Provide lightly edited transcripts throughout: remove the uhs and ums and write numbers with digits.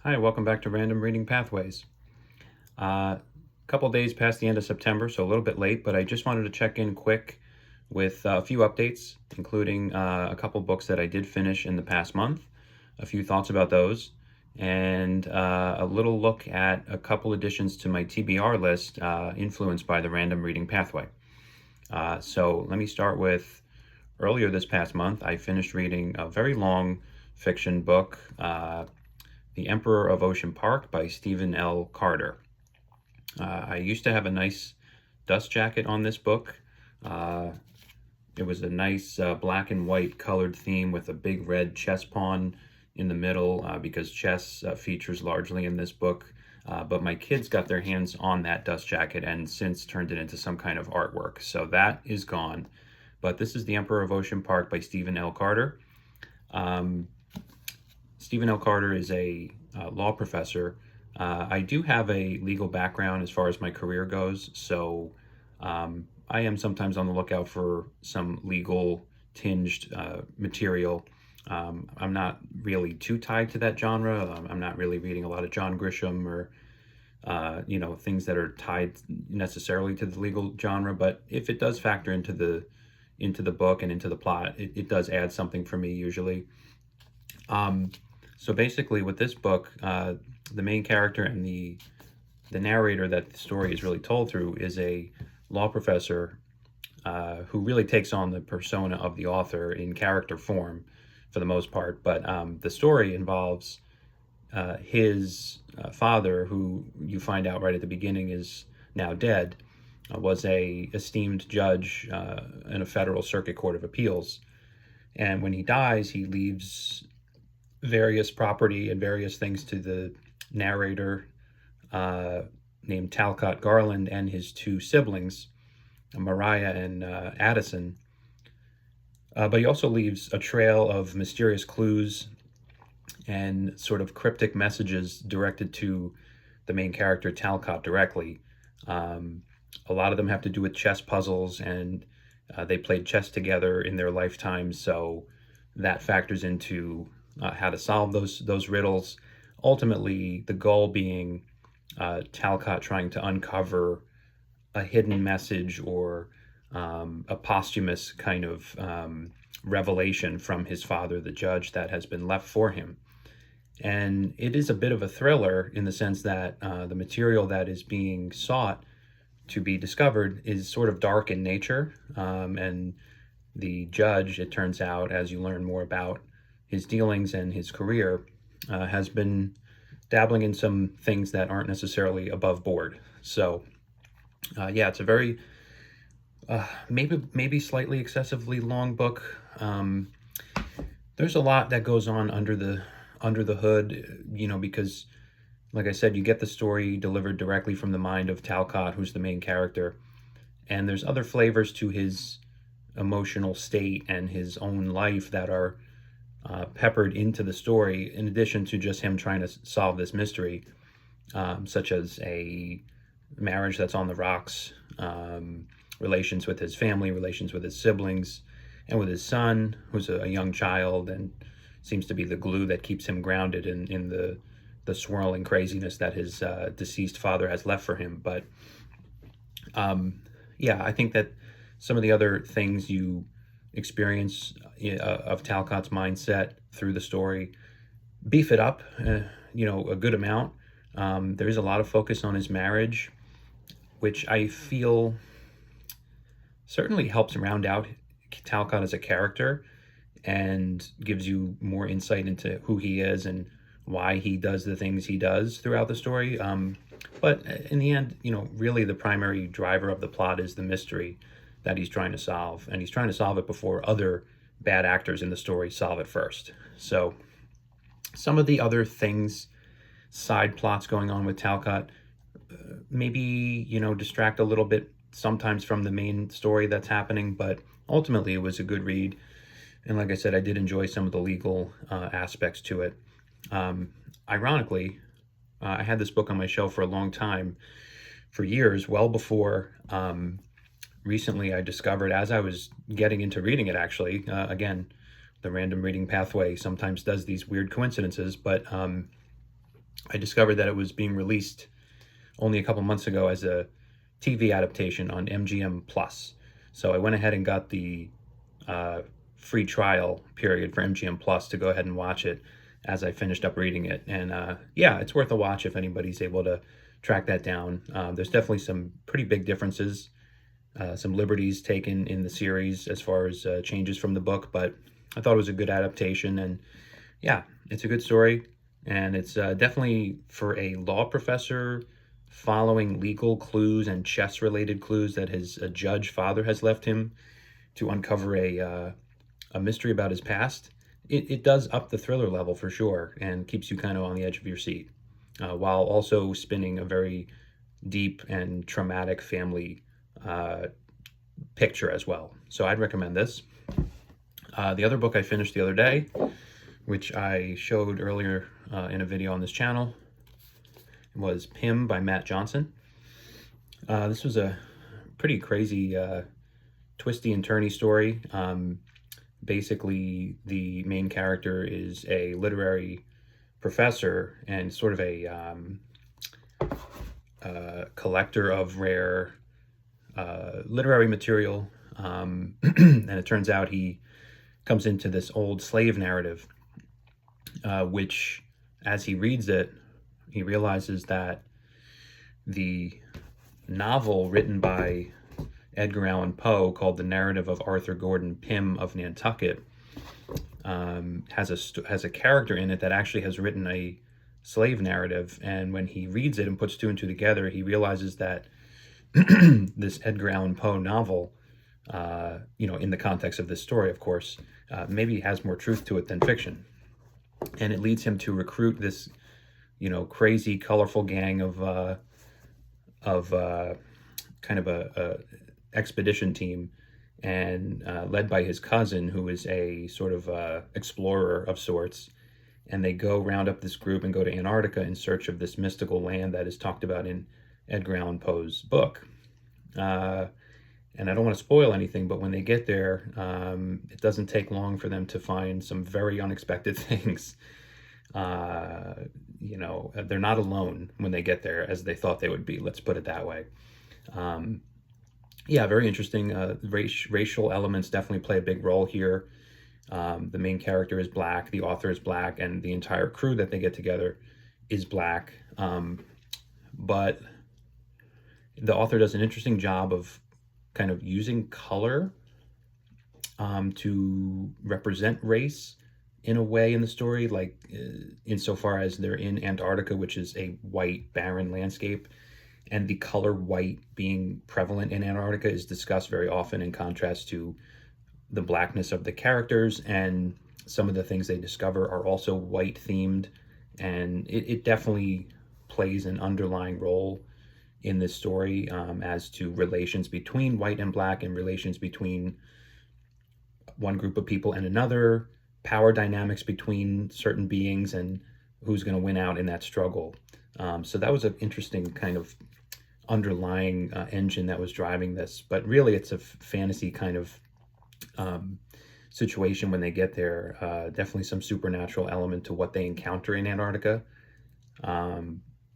Hi, welcome back to Random Reading Pathways. A couple days past the end of September, so a little bit late, but I just wanted to check in quick with a few updates, including a couple books that I did finish in the past month, a few thoughts about those, and a little look at a couple additions to my TBR list influenced by the Random Reading Pathway. So let me start with earlier this past month, I finished reading a very long fiction book, The Emperor of Ocean Park by Stephen L. Carter. I used to have a nice dust jacket on this book. Uh, it was a nice black and white colored theme with a big red chess pawn in the middle because chess features largely in this book. But my kids got their hands on that dust jacket and since turned it into some kind of artwork. So that is gone. But this is The Emperor of Ocean Park by Stephen L. Carter. Stephen L. Carter is a law professor. I do have a legal background as far as my career goes, so I am sometimes on the lookout for some legal tinged material. I'm not really too tied to that genre. I'm not really reading a lot of John Grisham or things that are tied necessarily to the legal genre. But if it does factor into the book and into the plot, it does add something for me usually. So basically, with this book, the main character and the narrator that the story is really told through is a law professor who really takes on the persona of the author in character form for the most part. But the story involves his father, who you find out right at the beginning is now dead, was a esteemed judge in a federal circuit court of appeals. And when he dies, he leaves various property and various things to the narrator named Talcott Garland and his two siblings, Mariah and Addison. But he also leaves a trail of mysterious clues and sort of cryptic messages directed to the main character, Talcott, directly. A lot of them have to do with chess puzzles, and they played chess together in their lifetimes, so that factors into how to solve those riddles. Ultimately, the goal being Talcott trying to uncover a hidden message or a posthumous kind of revelation from his father, the judge, that has been left for him. And it is a bit of a thriller in the sense that the material that is being sought to be discovered is sort of dark in nature. And the judge, it turns out, as you learn more about his dealings and his career, has been dabbling in some things that aren't necessarily above board. So, yeah, it's a very maybe slightly excessively long book. There's a lot that goes on under the hood, because, like I said, you get the story delivered directly from the mind of Talcott, who's the main character, and there's other flavors to his emotional state and his own life that are peppered into the story, in addition to just him trying to solve this mystery, such as a marriage that's on the rocks, relations with his family, relations with his siblings, and with his son, who's a young child and seems to be the glue that keeps him grounded in the swirling craziness that his deceased father has left for him. But yeah, I think that some of the other things you experience of Talcott's mindset through the story beef it up, a good amount. There is a lot of focus on his marriage, which I feel certainly helps round out Talcott as a character and gives you more insight into who he is and why he does the things he does throughout the story. But in the end, really the primary driver of the plot is the mystery that he's trying to solve, and he's trying to solve it before other bad actors in the story solve it first. So some of the other things, side plots going on with Talcott, maybe, distract a little bit sometimes from the main story that's happening, but ultimately it was a good read. And like I said, I did enjoy some of the legal aspects to it. Ironically, I had this book on my shelf for a long time, for years, well before recently I discovered, as I was getting into reading it, actually, again, the Random Reading Pathway sometimes does these weird coincidences, but I discovered that it was being released only a couple months ago as a TV adaptation on MGM Plus. So I went ahead and got the uh, free trial period for MGM Plus to go ahead and watch it as I finished up reading it. And yeah, it's worth a watch if anybody's able to track that down. There's definitely some pretty big differences, some liberties taken in the series as far as changes from the book, but I thought it was a good adaptation. And yeah, it's a good story. And it's definitely for a law professor following legal clues and chess related clues that his judge father has left him to uncover a mystery about his past. It does up the thriller level for sure and keeps you kind of on the edge of your seat while also spinning a very deep and traumatic family uh, picture as well. So I'd recommend this. The other book I finished the other day, which I showed earlier in a video on this channel, was Pym by Matt Johnson. This was a pretty crazy, twisty and turny story. Basically, the main character is a literary professor and sort of a collector of rare literary material. And it turns out he comes into this old slave narrative, which, as he reads it, he realizes that the novel written by Edgar Allan Poe called The Narrative of Arthur Gordon Pym of Nantucket has a character in it that actually has written a slave narrative. And when he reads it and puts two and two together, he realizes that this Edgar Allan Poe novel, in the context of this story, of course, maybe has more truth to it than fiction. And it leads him to recruit this, crazy, colorful gang of kind of a expedition team, and led by his cousin, who is a sort of explorer of sorts. And they go round up this group and go to Antarctica in search of this mystical land that is talked about in Edgar Allan Poe's book. And I don't want to spoil anything, but when they get there, it doesn't take long for them to find some very unexpected things. They're not alone when they get there as they thought they would be. Let's put it that way. Yeah, very interesting. Racial elements definitely play a big role here. The main character is black, the author is black, and the entire crew that they get together is black. But the author does an interesting job of kind of using color to represent race in a way in the story, like insofar as they're in Antarctica, which is a white, barren landscape, and the color white being prevalent in Antarctica is discussed very often in contrast to the blackness of the characters, and some of the things they discover are also white themed, and it definitely plays an underlying role in this story as to relations between white and black and relations between one group of people and another, power dynamics between certain beings, and who's going to win out in that struggle. So that was an interesting kind of underlying engine that was driving this. But really, it's a fantasy kind of situation when they get there. Definitely some supernatural element to what they encounter in Antarctica.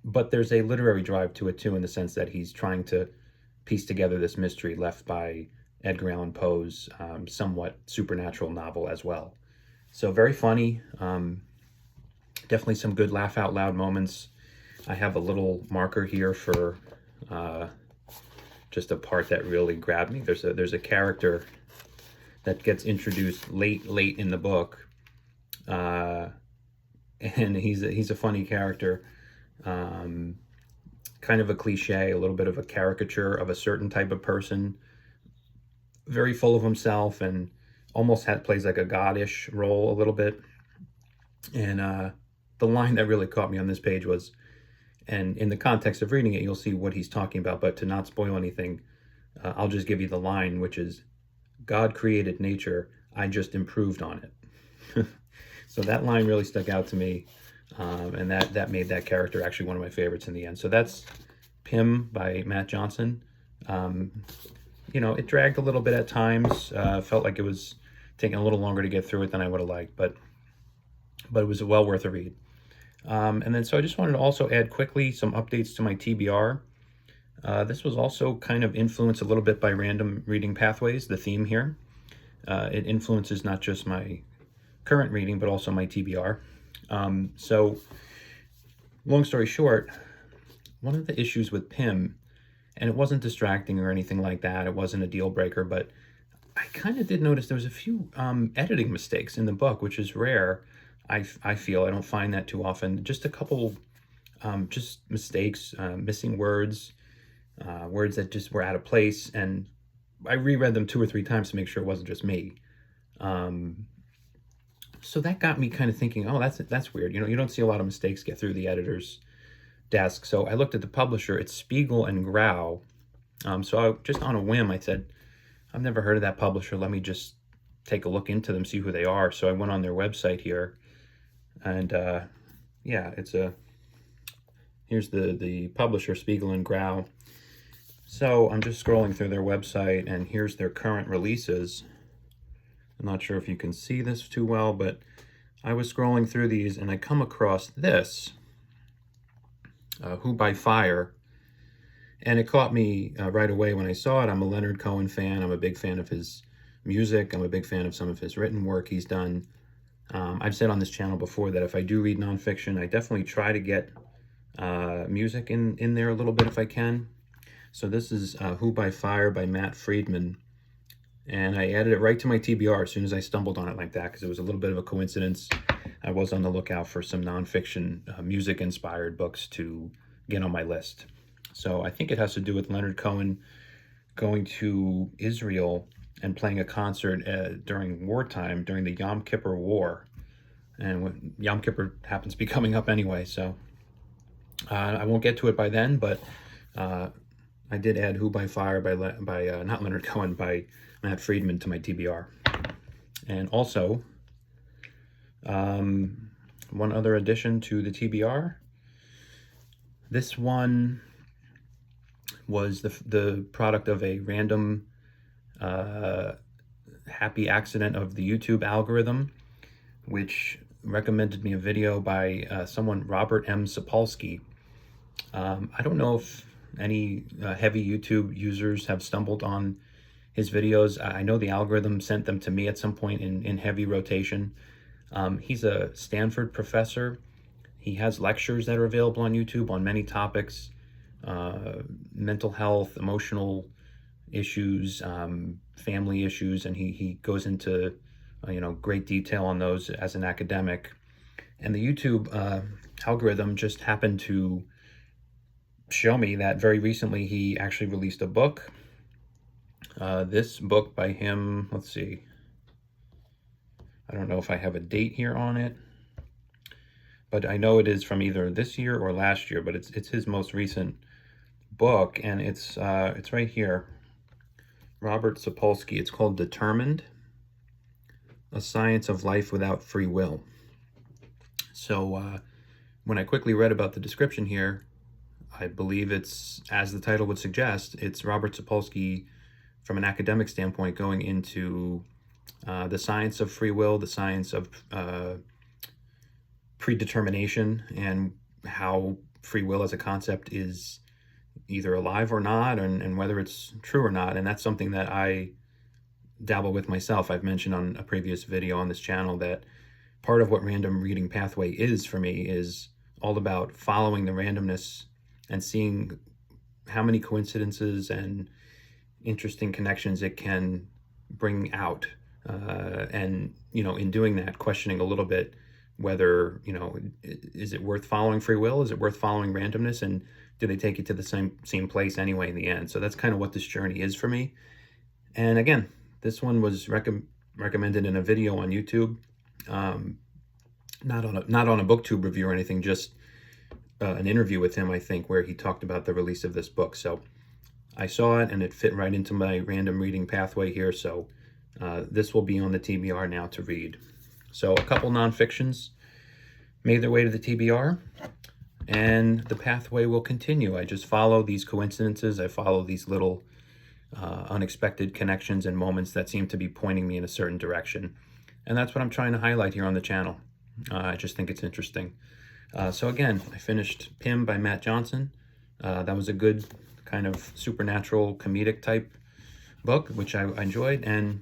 But there's a literary drive to it too, in the sense that he's trying to piece together this mystery left by Edgar Allan Poe's somewhat supernatural novel as well. So very funny. Definitely some good laugh out loud moments. I have a little marker here for just a part that really grabbed me. There's a character that gets introduced late in the book, and he's a funny character. Kind of a cliche, a little bit of a caricature of a certain type of person, very full of himself, and almost plays like a goddish role a little bit. And the line that really caught me on this page was, and in the context of reading it, you'll see what he's talking about, but to not spoil anything, I'll just give you the line, which is, "God created nature, I just improved on it." So that line really stuck out to me. And that made that character actually one of my favorites in the end. So that's Pym by Matt Johnson. It dragged a little bit at times. Felt like it was taking a little longer to get through it than I would have liked, but it was well worth a read. And then so I just wanted to also add quickly some updates to my TBR. This was also kind of influenced a little bit by random reading pathways, the theme here. It influences not just my current reading, but also my TBR. So long story short, one of the issues with PIM, and it wasn't distracting or anything like that, it wasn't a deal breaker, but I kind of did notice there was a few editing mistakes in the book, which is rare. I feel I don't find that too often. Just a couple just mistakes, missing words, words that just were out of place, and I reread them 2 or 3 times to make sure it wasn't just me. Um, so that got me kind of thinking, oh, that's weird. You don't see a lot of mistakes get through the editor's desk. So I looked at the publisher. It's Spiegel and Grau. Just on a whim, I said, I've never heard of that publisher. Let me just take a look into them, see who they are. So I went on their website here, and yeah, here's the publisher, Spiegel and Grau. So I'm just scrolling through their website, and here's their current releases. I'm not sure if you can see this too well, but I was scrolling through these, and I come across this, Who by Fire, and it caught me right away when I saw it. I'm a Leonard Cohen fan. I'm a big fan of his music. I'm a big fan of some of his written work he's done. I've said on this channel before that if I do read nonfiction, I definitely try to get music in there a little bit if I can. So this is Who by Fire by Matt Friedman. And I added it right to my TBR as soon as I stumbled on it like that, because it was a little bit of a coincidence. I was on the lookout for some nonfiction music-inspired books to get on my list. So I think it has to do with Leonard Cohen going to Israel and playing a concert during wartime, during the Yom Kippur War. And when Yom Kippur happens to be coming up anyway, so I won't get to it by then, but I did add Who by Fire by not Leonard Cohen, by Matt Friedman to my TBR. And also, one other addition to the TBR. This one was the product of a random happy accident of the YouTube algorithm, which recommended me a video by someone, Robert M. Sapolsky. I don't know if any heavy YouTube users have stumbled on his videos. I know the algorithm sent them to me at some point in heavy rotation. He's a Stanford professor. He has lectures that are available on YouTube on many topics, mental health, emotional issues, family issues, and he goes into great detail on those as an academic. And the YouTube algorithm just happened to show me that very recently he actually released a book. This book by him, let's see, I don't know if I have a date here on it, but I know it is from either this year or last year, but it's his most recent book, and it's right here. Robert Sapolsky. It's called Determined: A Science of Life Without Free Will. So when I quickly read about the description here, I believe it's, as the title would suggest, it's Robert Sapolsky from an academic standpoint going into the science of free will, the science of predetermination, and how free will as a concept is either alive or not, and whether it's true or not. And that's something that I dabble with myself. I've mentioned on a previous video on this channel that part of what random reading pathway is for me is all about following the randomness and seeing how many coincidences and interesting connections it can bring out. And, in doing that, questioning a little bit whether, is it worth following free will? Is it worth following randomness? And do they take you to the same place anyway in the end? So that's kind of what this journey is for me. And again, this one was recommended in a video on YouTube, not on a BookTube review or anything, just an interview with him, I think, where he talked about the release of this book. So I saw it, and it fit right into my random reading pathway here. So this will be on the TBR now to read. So a couple nonfictions made their way to the TBR, and the pathway will continue. I just follow these coincidences. I follow these little unexpected connections and moments that seem to be pointing me in a certain direction. And that's what I'm trying to highlight here on the channel. I just think it's interesting. So again, I finished Pym by Matt Johnson. That was a good kind of supernatural comedic type book, which I enjoyed, and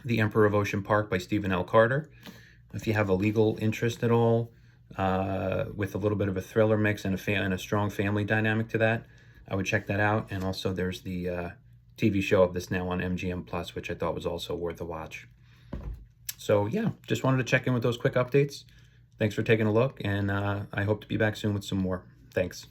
The Emperor of Ocean Park by Stephen L. Carter. If you have a legal interest at all, with a little bit of a thriller mix and and a strong family dynamic to that, I would check that out. And also, there's the TV show of this now on MGM Plus, which I thought was also worth a watch. So yeah, just wanted to check in with those quick updates. Thanks for taking a look, and I hope to be back soon with some more. Thanks.